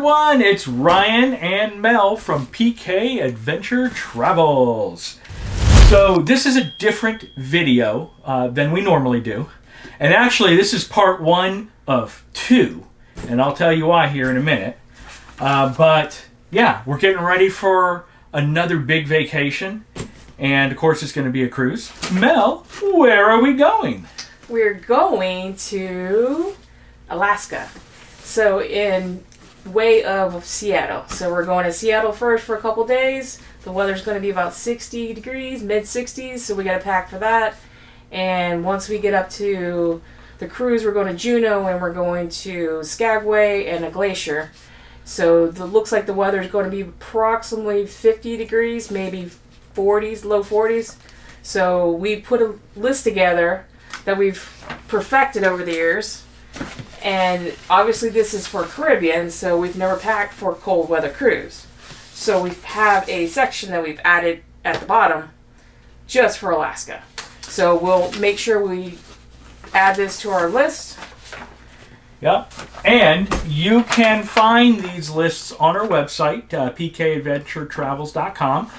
everyone, it's Ryan and Mel from PK Adventure Travels. So this is a different video than we normally do. And actually this is part 1 of 2. And I'll tell you why here in a minute. But yeah, we're getting ready for another big vacation. And of course it's going to be a cruise. Mel, where are we going? We're going to Alaska. So in way of Seattle. So we're going to Seattle first for a couple days. The weather's going to be about 60 degrees, mid 60s, so we got to pack for that. And once we get up to the cruise, we're going to Juneau and we're going to Skagway and a glacier. So it looks like the weather is going to be approximately 50 degrees, maybe 40s, low 40s. So we put a list together that we've perfected over the years. And obviously this is for Caribbean, so we've never packed for a cold weather cruise. So we have a section that we've added at the bottom just for Alaska. So we'll make sure we add this to our list. Yep. And you can find these lists on our website, pkadventuretravels.com.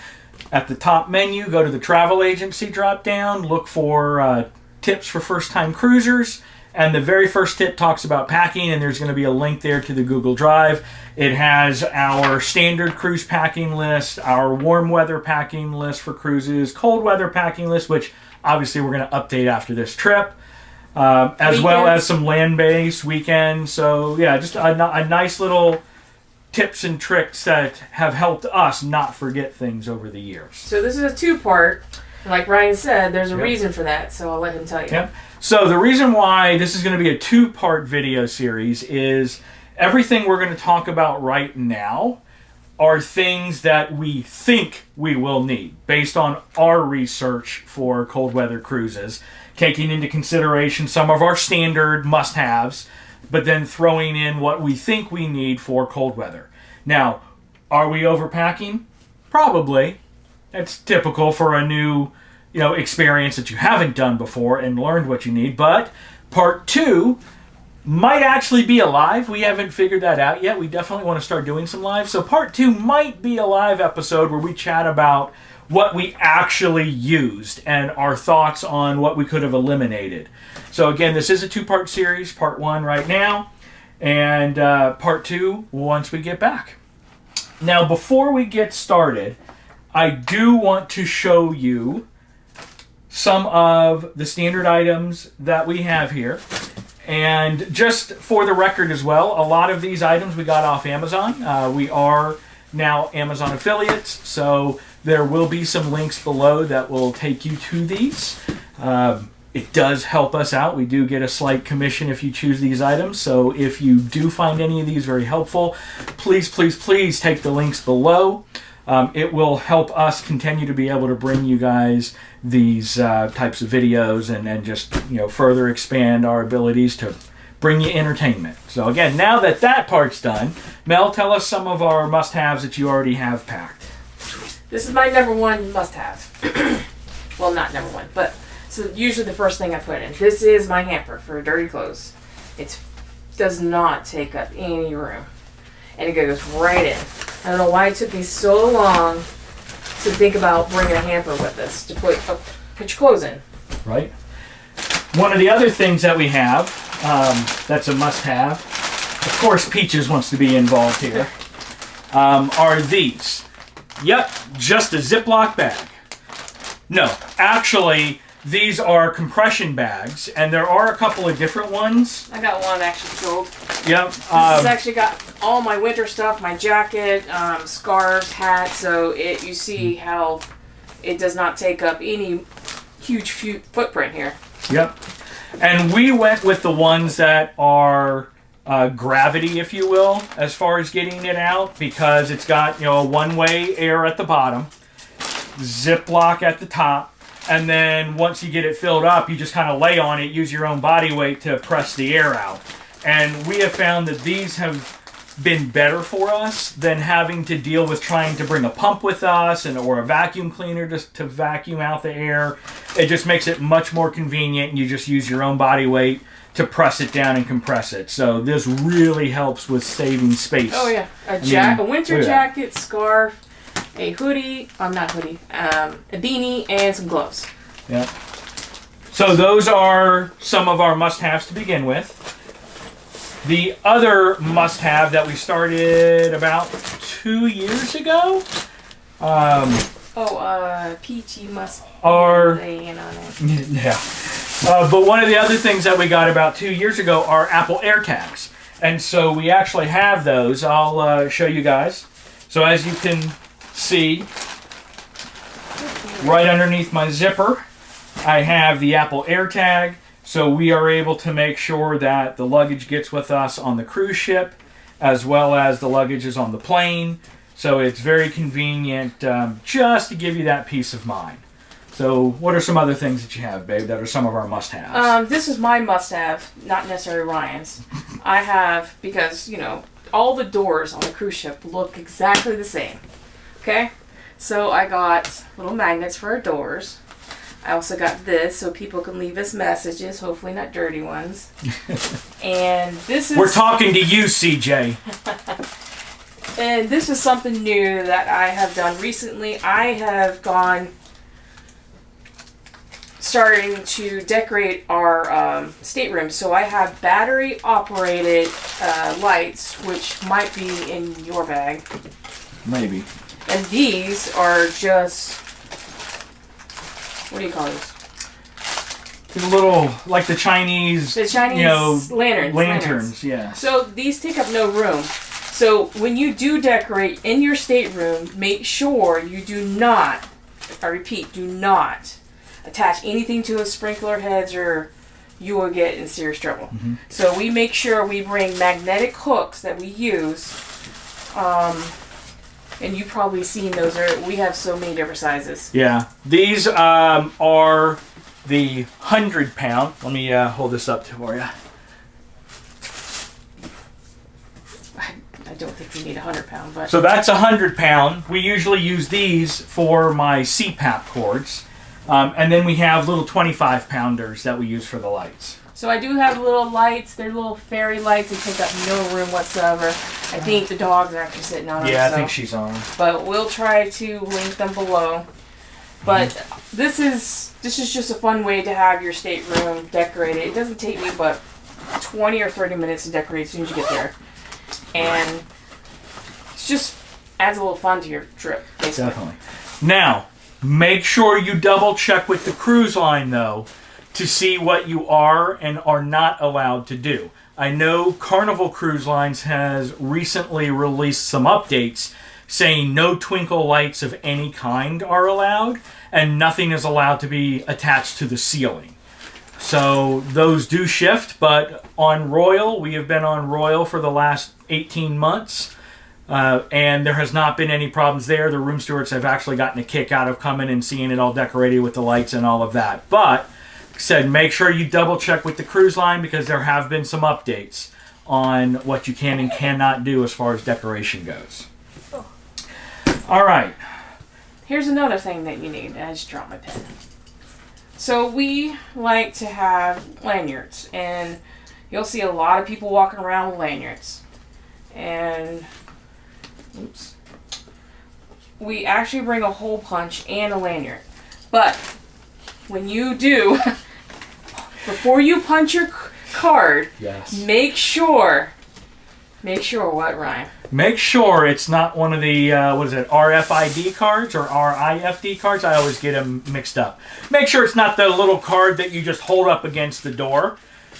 At the top menu, go to the travel agency drop down, look for tips for first-time cruisers. And the very first tip talks about packing, and there's going to be a link there to the Google Drive. It has our standard cruise packing list, our warm weather packing list for cruises, cold weather packing list, which obviously we're going to update after this trip, as well as some land-based weekends. So yeah, just a nice little tips and tricks that have helped us not forget things over the years. So this is a 2-part. Like Ryan said, there's a reason for that, so I'll let him tell you. Yep. So the reason why this is going to be a 2-part video series is everything we're going to talk about right now are things that we think we will need based on our research for cold weather cruises, taking into consideration some of our standard must-haves, but then throwing in what we think we need for cold weather. Now, are we overpacking? Probably. That's typical for a new experience that you haven't done before and learned what you need. But part 2 might actually be a live. We haven't figured that out yet. We definitely want to start doing some live. So part 2 might be a live episode where we chat about what we actually used and our thoughts on what we could have eliminated. So again, this is a 2-part series. Part 1 right now, and part 2 once we get back. Now, before we get started, I do want to show you some of the standard items that we have here. And just for the record as well, a lot of these items we got off Amazon. We are now Amazon affiliates, so there will be some links below that will take you to these. It does help us out. We do get a slight commission if you choose these items. So if you do find any of these very helpful, please, please, please take the links below. It will help us continue to be able to bring you guys these types of videos and just further expand our abilities to bring you entertainment. So again, now that that part's done, Mel, tell us some of our must-haves that you already have packed. This is my number 1 must-have. Well, not number 1, but so usually the first thing I put in. This is my hamper for dirty clothes. It does not take up any room. And it goes right in. I don't know why it took me so long to think about bringing a hamper with us to put your clothes in. Right. One of the other things that we have that's a must-have, of course Peaches wants to be involved here, are these. Yep, just a Ziploc bag. No, actually, these are compression bags, and there are a couple of different ones. I got one actually filled. Yep. This has actually got all my winter stuff, my jacket, scarves, hat, so you see how it does not take up any huge footprint here. Yep. And we went with the ones that are gravity, if you will, as far as getting it out, because it's got a one-way air at the bottom, Ziploc at the top, and then once you get it filled up, you just kind of lay on it, use your own body weight to press the air out. And we have found that these have been better for us than having to deal with trying to bring a pump with us or a vacuum cleaner just to vacuum out the air. It just makes it much more convenient, and you just use your own body weight to press it down and compress it. So this really helps with saving space. Oh yeah, a winter jacket, scarf, a hoodie. Not hoodie. A beanie and some gloves. Yeah. So those are some of our must-haves to begin with. The other must-have that we started about 2 years ago. Peachy must be laying on it. Yeah. But one of the other things that we got about 2 years ago are Apple AirTags. And so we actually have those. I'll show you guys. So as you can see, right underneath my zipper, I have the Apple AirTag. So we are able to make sure that the luggage gets with us on the cruise ship, as well as the luggage is on the plane. So it's very convenient just to give you that peace of mind. So what are some other things that you have, babe, that are some of our must-haves? This is my must-have, not necessarily Ryan's. I have, because, all the doors on the cruise ship look exactly the same. Okay? So I got little magnets for our doors. I also got this so people can leave us messages, hopefully not dirty ones. And this is... We're talking to you, CJ. And this is something new that I have done recently. I have starting to decorate our stateroom. So I have battery operated lights, which might be in your bag. Maybe. And these are just, what do you call these? These little, like the Chinese lanterns, yeah. So these take up no room. So when you do decorate in your stateroom, make sure you do not, I repeat, do not attach anything to those sprinkler heads or you will get in serious trouble. Mm-hmm. So we make sure we bring magnetic hooks that we use. And you've probably seen those. We have so many different sizes. Yeah. These are the 100-pound. Let me hold this up for you. I don't think we need 100-pound, but... So that's 100-pound. We usually use these for my CPAP cords. And then we have little 25-pounders that we use for the lights. So I do have little lights. They're little fairy lights. They take up no room whatsoever. I think the dogs are actually sitting on them. Yeah, I think she's on them. But we'll try to link them below. But this is just a fun way to have your stateroom decorated. It doesn't take me but 20 or 30 minutes to decorate as soon as you get there. And it just adds a little fun to your trip, basically. Definitely. Now, make sure you double check with the cruise line, though, to see what you are and are not allowed to do. I know Carnival Cruise Lines has recently released some updates saying no twinkle lights of any kind are allowed and nothing is allowed to be attached to the ceiling. So those do shift, but on Royal, we have been on Royal for the last 18 months. And there has not been any problems there. The room stewards have actually gotten a kick out of coming and seeing it all decorated with the lights and all of that. But, like I said, make sure you double check with the cruise line because there have been some updates on what you can and cannot do as far as decoration goes. All right. Here's another thing that you need. I just dropped my pen. So we like to have lanyards. And you'll see a lot of people walking around with lanyards. And... oops. We actually bring a hole punch and a lanyard. But when you do, before you punch your card, yes, make sure what, Ryan? Make sure it's not one of the, RFID cards or RIFD cards? I always get them mixed up. Make sure it's not the little card that you just hold up against the door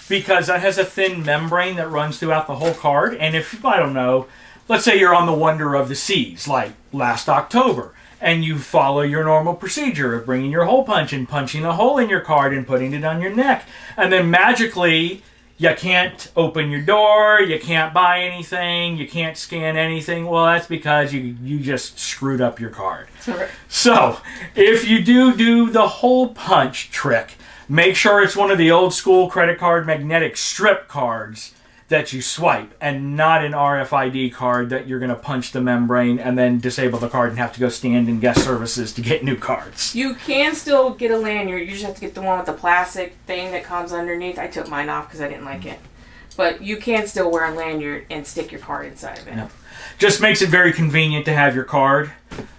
because that has a thin membrane that runs throughout the whole card. And if, I don't know, let's say you're on the Wonder of the Seas, like last October, and you follow your normal procedure of bringing your hole punch and punching a hole in your card and putting it on your neck. And then magically, you can't open your door, you can't buy anything, you can't scan anything. Well, that's because you just screwed up your card. Right. So, if you do the hole punch trick, make sure it's one of the old school credit card magnetic strip cards that you swipe, and not an RFID card that you're going to punch the membrane and then disable the card and have to go stand in guest services to get new cards. You can still get a lanyard. You just have to get the one with the plastic thing that comes underneath. I took mine off because I didn't like it. But you can still wear a lanyard and stick your card inside of it. Yeah. Just makes it very convenient to have your card.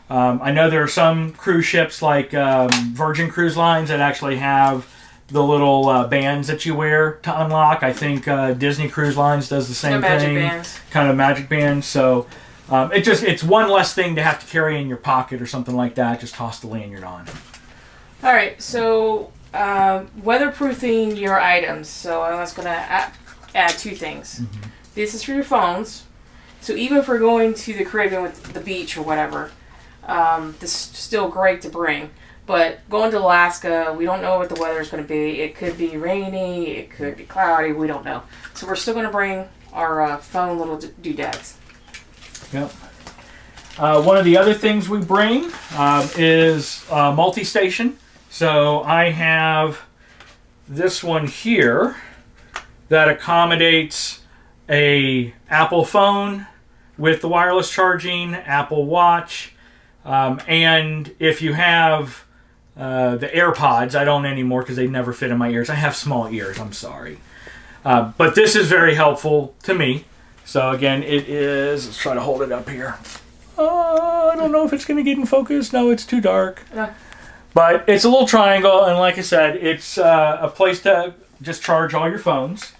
I know there are some cruise ships like Virgin Cruise Lines that actually have the little bands that you wear to unlock. I think Disney Cruise Lines does the same magic thing. Bands. Kind of magic bands. So it's one less thing to have to carry in your pocket or something like that. Just toss the lanyard on. All right, so weatherproofing your items. So I was going to add two things. Mm-hmm. This is for your phones. So even if we're going to the Caribbean with the beach or whatever, this is still great to bring. But going to Alaska, we don't know what the weather is going to be. It could be rainy, it could be cloudy, we don't know. So we're still going to bring our phone little doodads. Yep. One of the other things we bring is multi-station. So I have this one here that accommodates a Apple phone with the wireless charging, Apple Watch, and if you have the AirPods, I don't anymore because they never fit in my ears. I have small ears, I'm sorry. But this is very helpful to me. So again, it is, let's try to hold it up here. I don't know if it's going to get in focus. No, it's too dark. Yeah. But it's a little triangle, and like I said, it's a place to just charge all your phones.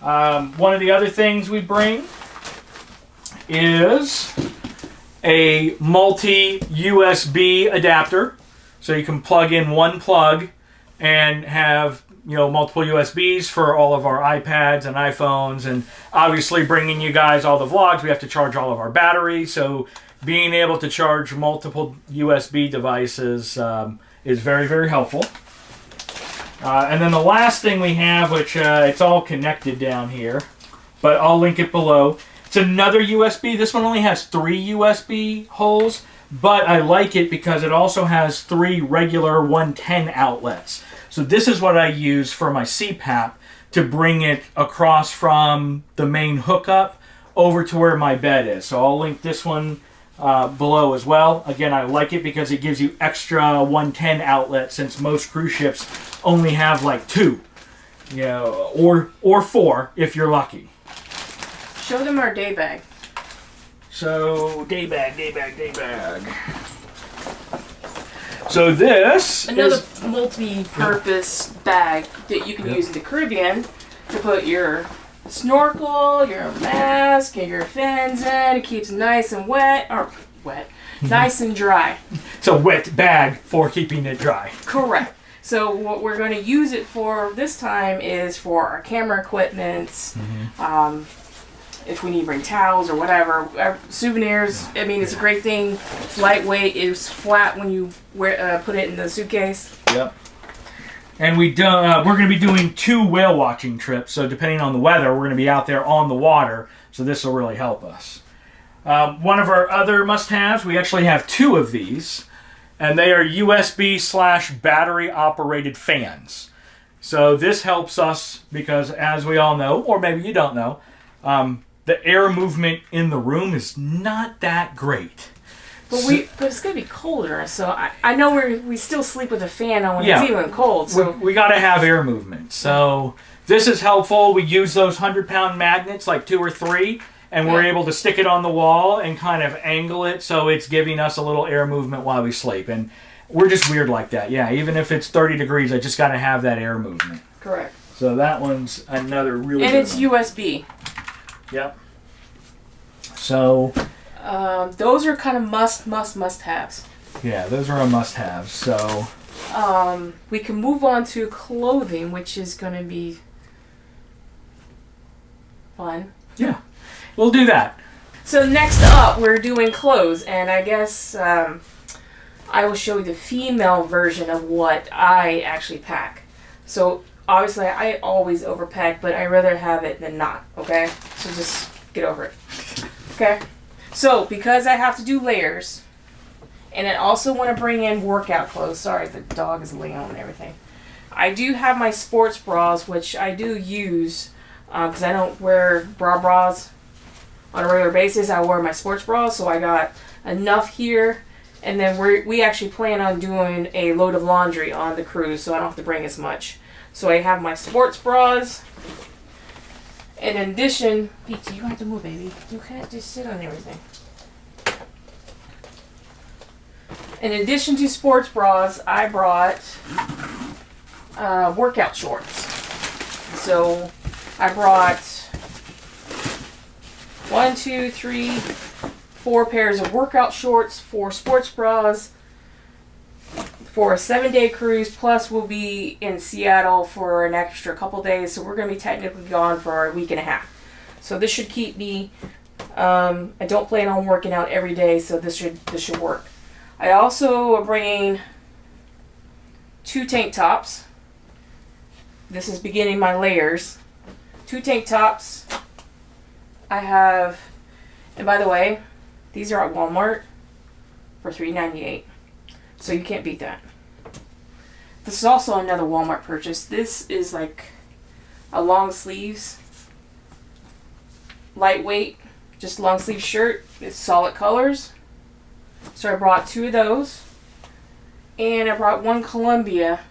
One of the other things we bring is a multi-USB adapter. So you can plug in one plug and have, multiple USBs for all of our iPads and iPhones. And obviously bringing you guys all the vlogs, we have to charge all of our batteries. So being able to charge multiple USB devices is very, very helpful. And then the last thing we have, which it's all connected down here, but I'll link it below. It's another USB. This one only has 3 USB holes, but I like it because it also has 3 regular 110 outlets. So this is what I use for my CPAP to bring it across from the main hookup over to where my bed is. So I'll link this one below as well. Again, I like it because it gives you extra 110 outlets, since most cruise ships only have like 2, or 4 if you're lucky. Show them our day bag. So day bag. So this another multi-purpose bag that you can use in the Caribbean to put your snorkel, your mask, and your fins in. It keeps nice and nice and dry. It's a wet bag for keeping it dry. Correct. So what we're going to use it for this time is for our camera equipment. If we need to bring towels or whatever, souvenirs. I mean, it's a great thing. It's lightweight. It's flat when you put it in the suitcase. Yep. And we're going to be doing 2 whale watching trips. So depending on the weather, we're going to be out there on the water. So this will really help us. One of our other must-haves, we actually have 2 of these, and they are USB/battery operated fans. So this helps us because, as we all know, or maybe you don't know, the air movement in the room is not that great. But it's going to be colder, so I know we still sleep with a fan on when it's even cold. So we got to have air movement. So this is helpful. We use those 100-pound magnets, like 2 or 3, and we're able to stick it on the wall and kind of angle it so it's giving us a little air movement while we sleep. And we're just weird like that. Yeah, even if it's 30 degrees, I just got to have that air movement. Correct. So that one's another really good one. And it's USB. Yep. So those are kind of must-haves. Yeah, those are a must-have. So we can move on to clothing, which is going to be fun. Yeah, we'll do that. So next up, we're doing clothes, and I guess I will show you the female version of what I actually pack. So obviously, I always overpack, but I'd rather have it than not, okay? So just get over it. Okay? So, because I have to do layers, and I also want to bring in workout clothes. Sorry, the dog is laying on and everything. I do have my sports bras, which I do use because I don't wear bras on a regular basis. I wear my sports bras, so I got enough here. And then we actually plan on doing a load of laundry on the cruise, so I don't have to bring as much. So I have my sports bras. And in addition, Pete, you have to move, baby. You can't just sit on everything. In addition to sports bras, I brought workout shorts. So I brought 1, 2, 3, 4 pairs of workout shorts, 4 sports bras for a 7-day cruise. Plus, we'll be in Seattle for an extra couple days, so we're going to be technically gone for a week and a half. So this should keep me. I don't plan on working out every day, so this should work. I also am bringing 2 tank tops. This is beginning my layers. 2 tank tops. I have, and by the way, these are at Walmart for $3.98. So you can't beat that. This is also another Walmart purchase. This is like a long sleeves, lightweight, just long sleeve shirt. It's solid colors. So I brought 2 of those. And I brought 1 Columbia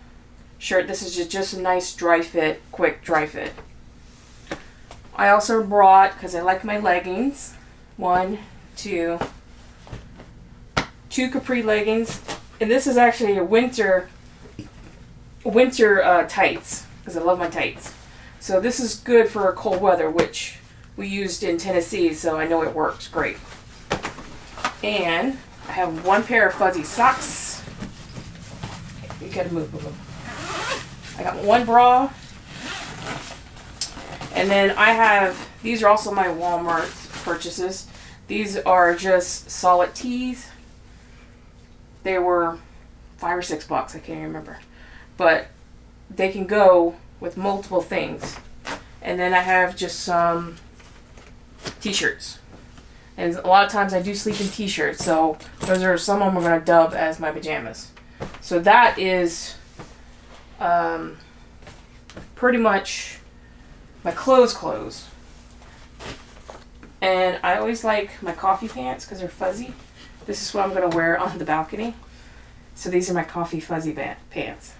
shirt. This is just a nice dry fit, quick dry fit. I also brought, because I like my leggings, 2 capri leggings. And this is actually a winter tights, because I love my tights. So this is good for cold weather, which we used in Tennessee, so I know it works great. And I have 1 pair of fuzzy socks. You gotta move, boo-boo. I got 1 bra. And then I have, these are also my Walmart purchases. These are just solid tees. They were $5 or $6, I can't remember. But they can go with multiple things. And then I have just some t-shirts. And a lot of times I do sleep in t-shirts, so those are some of them I'm going to dub as my pajamas. So that is pretty much my clothes. And I always like my coffee pants because they're fuzzy. This is what I'm going to wear on the balcony. So these are my coffee fuzzy pants.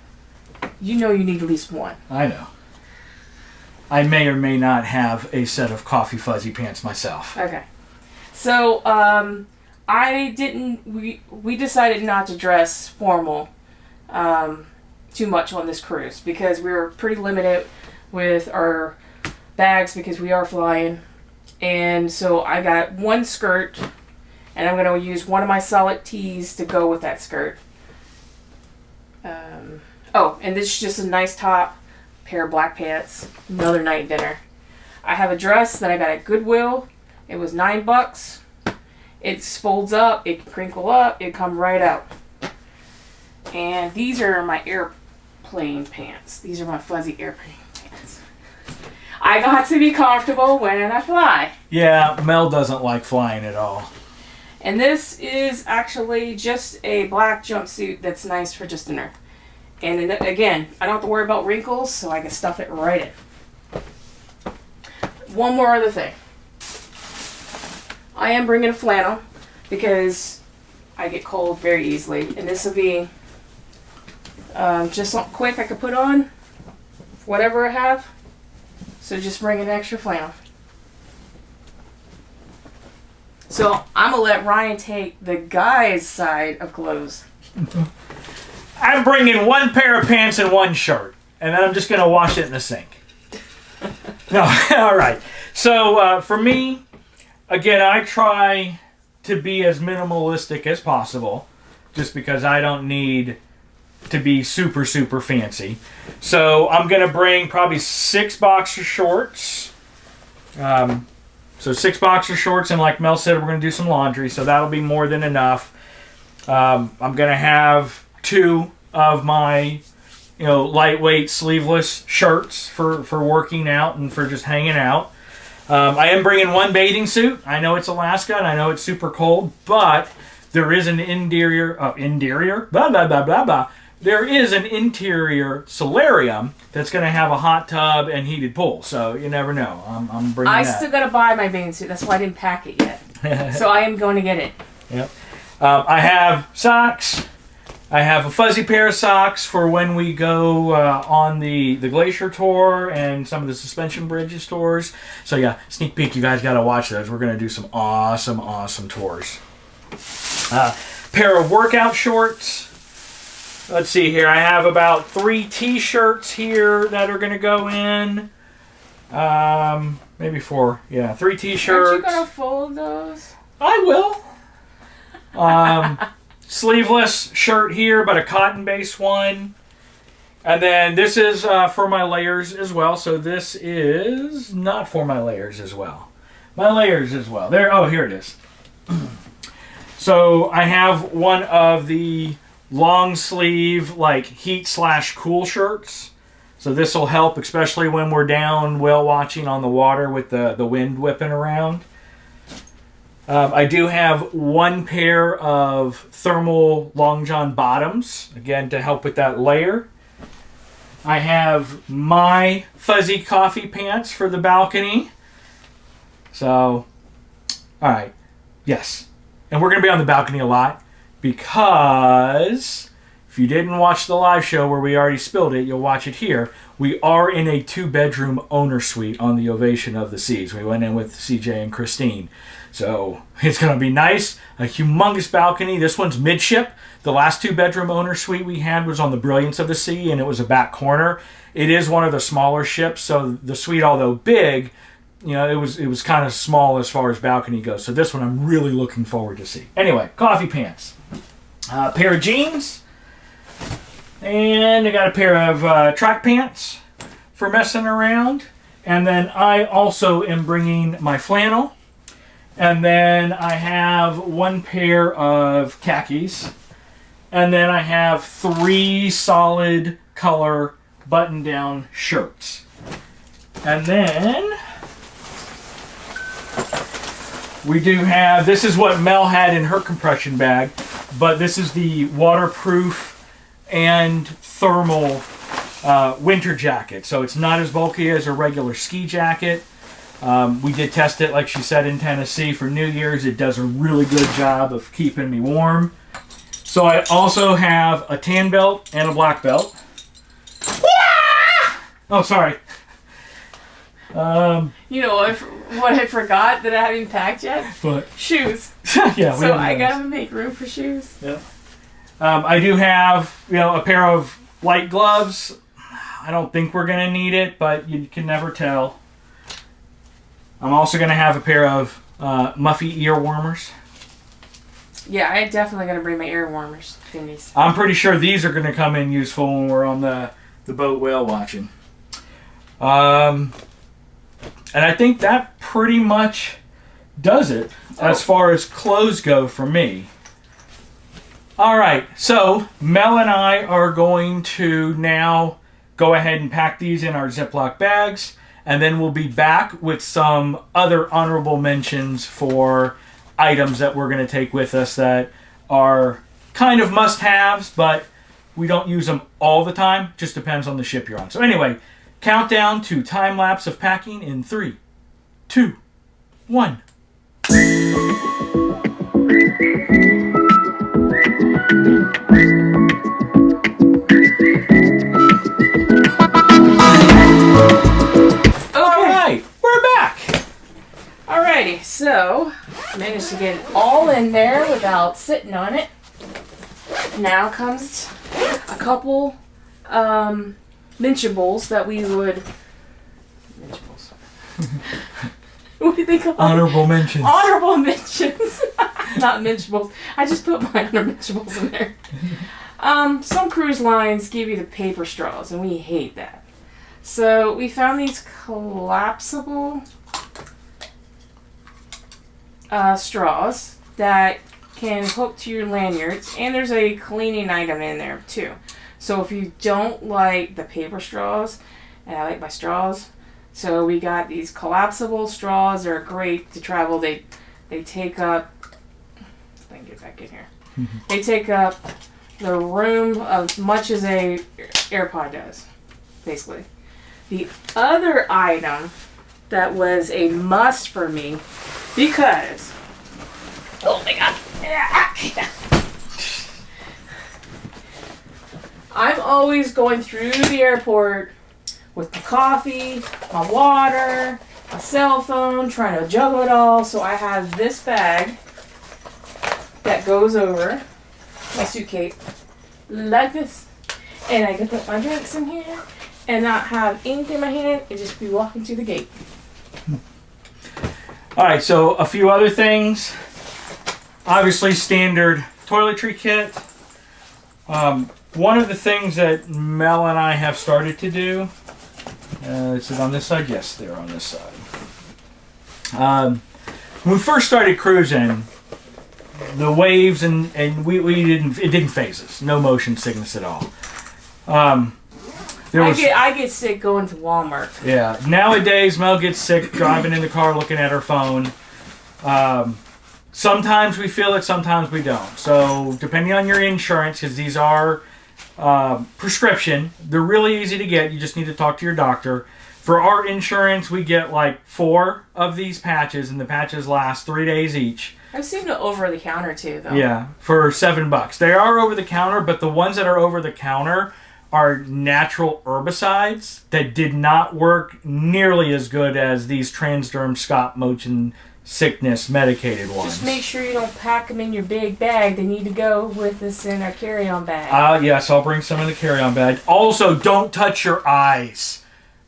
You know you need at least 1. I know. I may or may not have a set of coffee fuzzy pants myself. Okay. So, we decided not to dress formal too much on this cruise because we were pretty limited with our bags because we are flying. And so I got 1 skirt, and I'm going to use 1 of my solid tees to go with that skirt. And this is just a nice top, pair of black pants, another night dinner. I have a dress that I got at Goodwill. It was $9. It folds up, it can crinkle up, it come right out. And these are my airplane pants. These are my fuzzy airplane pants. I got to be comfortable when I fly. Yeah, Mel doesn't like flying at all. And this is actually just a black jumpsuit that's nice for just dinner. And again, I don't have to worry about wrinkles, so I can stuff it right in. One more other thing. I am bringing a flannel because I get cold very easily. And this will be just something quick I could put on whatever I have. So just bring an extra flannel. So I'm going to let Ryan take the guy's side of clothes. I'm bringing 1 pair of pants and 1 shirt. And then I'm just going to wash it in the sink. No, all right. So for me, again, I try to be as minimalistic as possible. Just because I don't need to be super, super fancy. So I'm going to bring probably 6 boxer shorts. So 6 boxer shorts, and like Mel said, we're going to do some laundry, so that'll be more than enough. I'm going to have 2 of my, lightweight sleeveless shirts for working out and for just hanging out. I am bringing 1 bathing suit. I know it's Alaska, and I know it's super cold, but there is an interior, blah, blah, blah, blah, blah. there is an interior solarium that's going to have a hot tub and heated pool. So you never know. I'm bringing I that. still got to buy my bathing suit. That's why I didn't pack it yet. So I am going to get it. Yep. I have socks. I have a fuzzy pair of socks for when we go on the glacier tour and some of the suspension bridges tours. So yeah, sneak peek, you guys got to watch those. We're going to do some awesome tours. Pair of workout shorts. Let's see here. I have about 3 t-shirts here that are going to go in. Maybe 4. Yeah, 3 t-shirts. Aren't you going to fold those? I will. Sleeveless shirt here, but a cotton-based one. And then this is for my layers as well. So this is not for my layers as well. My layers as well. There. Oh, here it is. So I have one of the long sleeve like heat/cool shirts. So this will help, especially when we're down whale watching on the water with the wind whipping around. I do have 1 pair of thermal long john bottoms, again to help with that layer. I have my fuzzy coffee pants for the balcony. So, all right, yes. And we're going to be on the balcony a lot because if you didn't watch the live show where we already spilled it, you'll watch it here. We are in a 2-bedroom owner suite on the Ovation of the Seas. We went in with CJ and Christine. So it's going to be nice. A humongous balcony. This one's midship. The last 2-bedroom owner suite we had was on the Brilliance of the Sea, and it was a back corner. It is one of the smaller ships, so the suite, although big, you know, it was kind of small as far as balcony goes. So this one I'm really looking forward to see. Anyway, coffee pants. Pair of jeans. And I got a pair of track pants for messing around. And then I also am bringing my flannel. And then I have 1 pair of khakis. And then I have 3 solid color button-down shirts. And then we do have, this is what Mel had in her compression bag, but this is the waterproof and thermal winter jacket. So it's not as bulky as a regular ski jacket. We did test it, like she said, in Tennessee for New Year's. It does a really good job of keeping me warm. So I also have a tan belt and a black belt. Oh, sorry. You know what I forgot that I haven't packed yet? What? Shoes. Yeah. So I gotta make room for shoes. Yeah. I do have, a pair of light gloves. I don't think we're gonna need it, but you can never tell. I'm also gonna have a pair of Muffy ear warmers. Yeah, I definitely gotta bring my ear warmers. Thingies. I'm pretty sure these are gonna come in useful when we're on the boat whale watching. And I think that pretty much does it as far as clothes go for me. All right, so Mel and I are going to now go ahead and pack these in our Ziploc bags, and then we'll be back with some other honorable mentions for items that we're going to take with us that are kind of must-haves, but we don't use them all the time. Just depends on the ship you're on. So anyway, countdown to time-lapse of packing in 3, 2, 1. Alright, we're back. Alrighty, so I managed to get it all in there without sitting on it. Now comes a couple Minchables that we would. Minchables. What do they call them? Honorable mentions. Honorable mentions. Not Minchables. I just put my other Minchables in there. Some cruise lines give you the paper straws, and we hate that. So we found these collapsible straws that can hook to your lanyards, and there's a cleaning item in there too. So if you don't like the paper straws, and I like my straws, so we got these collapsible straws. They're great to travel. They take up. If I can get back in here. They take up the room as much as a AirPod does, basically. The other item that was a must for me, because, oh my god, I'm always going through the airport with my coffee, my water, my cell phone, trying to juggle it all. So I have this bag that goes over my suitcase like this, and I can put my drinks in here and not have anything in my hand and just be walking to the gate. All right, so a few other things. Obviously, standard toiletry kit. One of the things that Mel and I have started to do, is it on this side? Yes, they're on this side. When we first started cruising, the waves and it didn't phase us. No motion sickness at all. I get sick going to Walmart. Yeah. Nowadays, Mel gets sick driving in the car looking at her phone. Sometimes we feel it, sometimes we don't. So depending on your insurance, because these are prescription, they're really easy to get. You just need to talk to your doctor. For our insurance, we get like 4 of these patches, and the patches last 3 days each. I've seen the over the counter too, though. Yeah, for $7. They are over the counter, but the ones that are over the counter are natural herbicides that did not work nearly as good as these Transderm Scott motion sickness medicated ones. Just make sure you don't pack them in your big bag. They need to go with us in our carry-on bag. Yes, I'll bring some in the carry-on bag. Also, don't touch your eyes.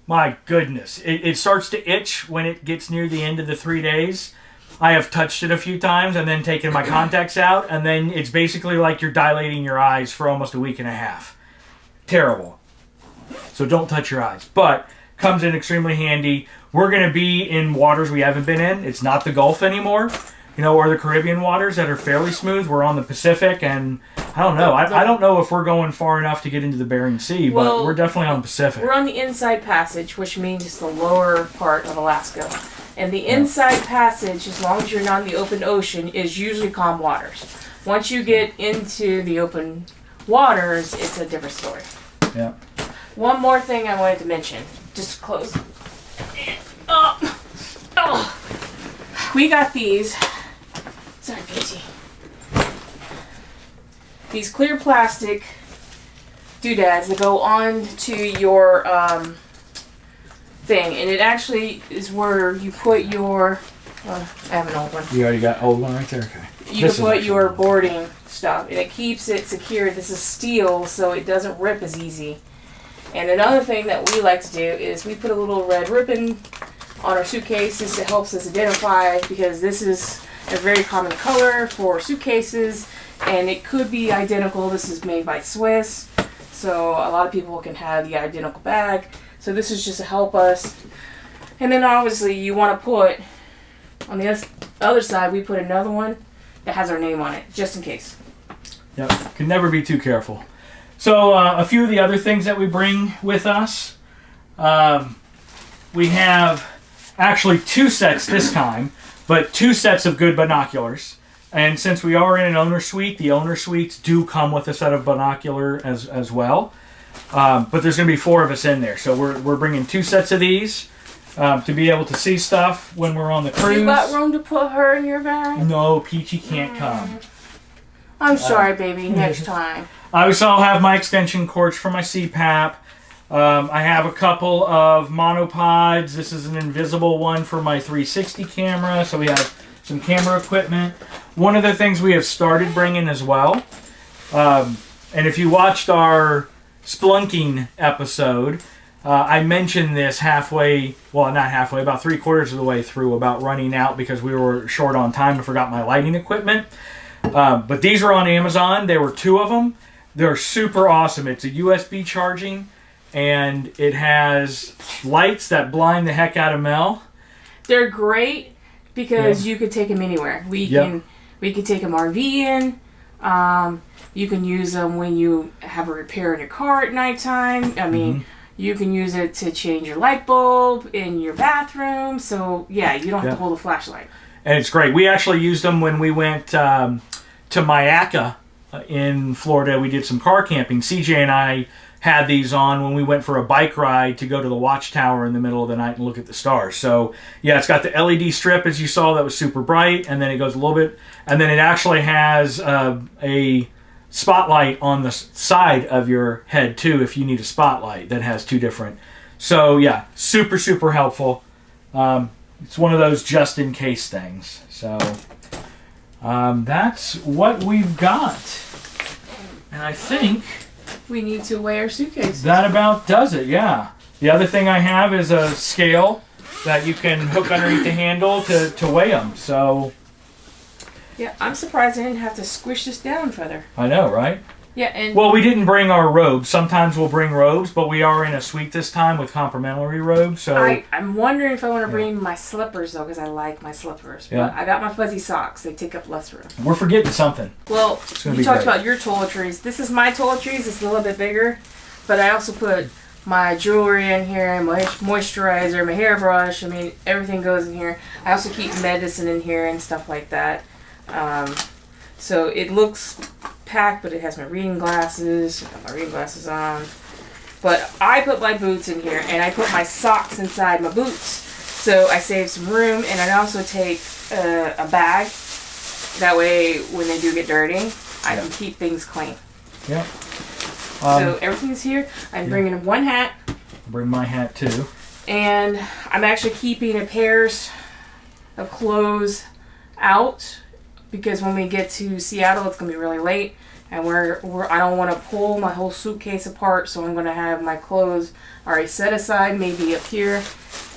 My goodness. It starts to itch when it gets near the end of the 3 days. I have touched it a few times and then taken my contacts out, and then it's basically like you're dilating your eyes for almost a week and a half. Terrible. So don't touch your eyes. But comes in extremely handy. We're going to be in waters we haven't been in. It's not the Gulf anymore, or the Caribbean waters that are fairly smooth. We're on the Pacific, and I don't know. I don't know if we're going far enough to get into the Bering Sea, but we're definitely on the Pacific. We're on the Inside Passage, which means it's the lower part of Alaska. And the Inside Passage, as long as you're not in the open ocean, is usually calm waters. Once you get into the open waters, it's a different story. Yeah. One more thing I wanted to mention. Just close. We got these. Sorry, Peachy. These clear plastic doodads that go on to your thing, and it actually is where you put your. I have an old one. You already got old one right there. Okay. You can put your boarding stuff, and it keeps it secure. This is steel, so it doesn't rip as easy. And another thing that we like to do is we put a little red ribbon on our suitcases. It helps us identify, because this is a very common color for suitcases, and it could be identical. This is made by Swiss, so a lot of people can have the identical bag. So this is just to help us. And then obviously you want to put, on the other side, we put another one that has our name on it, just in case. Yep, can never be too careful. So a few of the other things that we bring with us, we have actually 2 sets this time, but 2 sets of good binoculars. And since we are in an owner suite, the owner suites do come with a set of binocular as well. But there's going to be 4 of us in there, so we're bringing 2 sets of these to be able to see stuff when we're on the cruise. You got room to put her in your bag? No, Peachy can't come. I'm sorry, baby. Next time. I also have my extension cords for my CPAP. I have a couple of monopods. This is an invisible one for my 360 camera, so we have some camera equipment. One of the things we have started bringing as well, and if you watched our Splunking episode, I mentioned this halfway, well, not halfway, about 3/4 of the way through, about running out because we were short on time and forgot my lighting equipment. But these are on Amazon. There were 2 of them. They're super awesome. It's a USB charging, and it has lights that blind the heck out of Mel. They're great because you could take them anywhere. We can take them RVing. You can use them when you have a repair in your car at nighttime. I mean, you can use it to change your light bulb in your bathroom. So yeah, you don't have to hold a flashlight. And it's great. We actually used them when we went to Myakka in Florida, we did some car camping. CJ and I had these on when we went for a bike ride to go to the watchtower in the middle of the night and look at the stars. So yeah, it's got the LED strip, as you saw, that was super bright, and then it goes a little bit, and then it actually has a spotlight on the side of your head too if you need a spotlight that has two different. So yeah, super, super helpful. It's one of those just in case things. So that's what we've got. And I think we need to weigh our suitcase. that about does it, yeah. The other thing I have is a scale that you can hook underneath the handle to weigh them. So yeah, I'm surprised I didn't have to squish this down further. I know, right? Yeah, and well, we didn't bring our robes. Sometimes we'll bring robes, but we are in a suite this time with complimentary robes. So I'm wondering if I want to bring my slippers though, because I like my slippers. But Yeah. I got my fuzzy socks. They take up less room. we're forgetting something. Well, gonna you be talked great. about your toiletries. This is my toiletries. It's a little bit bigger, but I also put my jewelry in here, my moisturizer, my hairbrush. I mean, everything goes in here. I also keep medicine in here and stuff like that. So it looks packed, but it has my reading glasses. I got my reading glasses on. But I put my boots in here, and I put my socks inside my boots. So I save some room, and I also take a bag. That way, when they do get dirty, I can keep things clean. Yeah. So everything's here. I'm bringing one hat, Bring my hat too. and I'm actually keeping a pairs of clothes out because when we get to Seattle, it's gonna be really late, and I don't want to pull my whole suitcase apart. So I'm gonna have my clothes already set aside, maybe up here,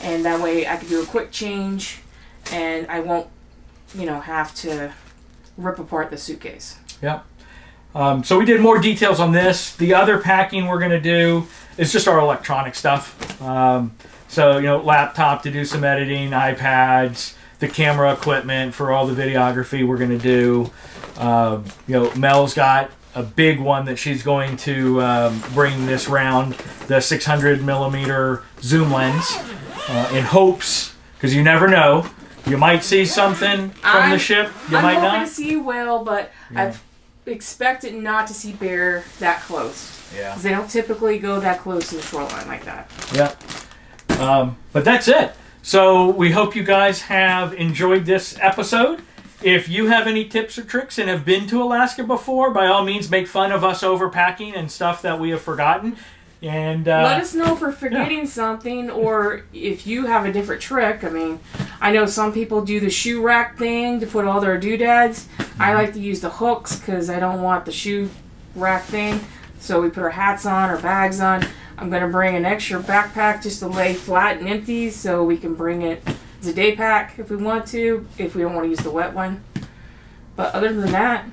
and that way I can do a quick change, and I won't, have to rip apart the suitcase. Yep. So we did more details on this. The other packing we're going to do is just our electronic stuff. So, laptop to do some editing, iPads, the camera equipment for all the videography we're going to do. Mel's got a big one that she's going to bring this round, the 600 millimeter zoom lens, in hopes, because you never know, you might see something from the ship, you might I'm hoping not. to see whale, but I've expected not to see bear that close. Yeah. Because they don't typically go that close to the shoreline like that. Yeah. But that's it. So we hope you guys have enjoyed this episode. If you have any tips or tricks and have been to Alaska before, by all means make fun of us overpacking and stuff that we have forgotten. And let us know if we're forgetting something, or if you have a different trick. I mean, I know some people do the shoe rack thing to put all their doodads. I like to use the hooks because I don't want the shoe rack thing. So we put our hats on, our bags on. I'm going to bring an extra backpack just to lay flat and empty so we can bring it as a day pack if we want to, if we don't want to use the wet one. But other than that,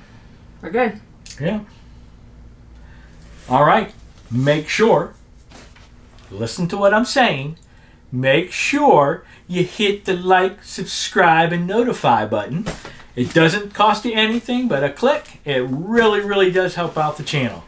we're good. Yeah. All right. Make sure, listen to what I'm saying, make sure you hit the like, subscribe, and notify button. It doesn't cost you anything but a click. It really, really does help out the channel.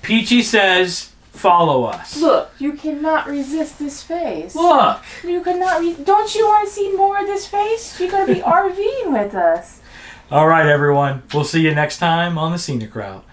Peachy says, follow us. Look, you cannot resist this face. Look. You cannot. Don't you want to see more of this face? You're going to be RVing with us. All right, everyone. We'll see you next time on the Scenic Route.